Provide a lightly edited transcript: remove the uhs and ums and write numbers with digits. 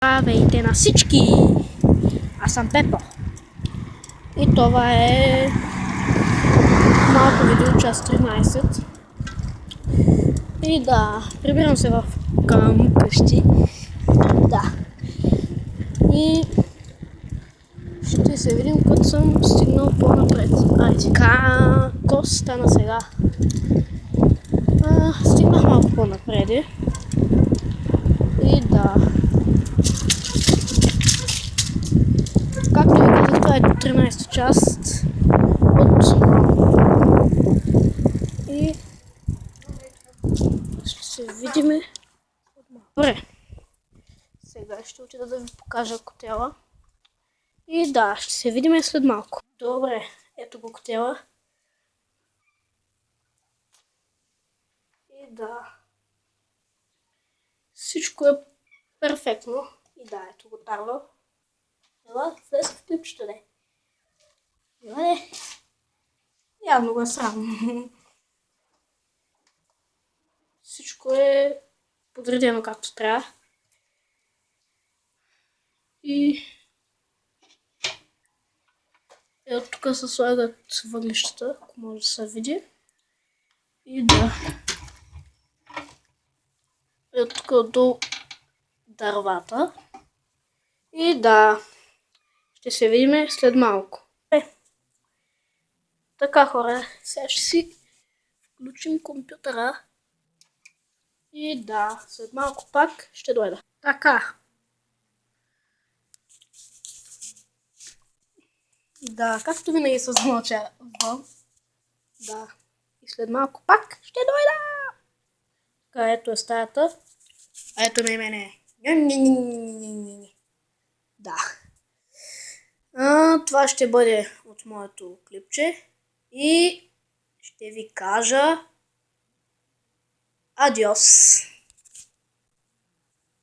Здравейте на всички! Аз съм Пепо. И това е малко видео, час 13. И да, прибирам се към къщи. Да. И ще се видим, когато съм стигнал по-напред. Така, какво стана сега? Стигнах малко по-напреди. И да. Както ви казах, това е 13 част от и ще се видиме. Добре. Сега ще отида да ви покажа котела. И да, ще се видим след малко. Добре, ето го котела. И да. Всичко е перфектно. И да, ето го тарва. Ела, влез в клипчето, не. Ела, не. Явно го е срам. Всичко е подредено както трябва. И ето тук се слагат въглищата, ако може да се види. И да. Ето тук отдолу дървата. И да. Ще се видим след малко. Така, хора, сега ще си включим компютъра. И да, след малко пак ще дойда. Така. Да, както винаги се замълчавам. Да. И след малко пак ще дойда. Така, ето е стаята. А ето на мене. Да. Това ще бъде от моето клипче. И ще ви кажа адиос.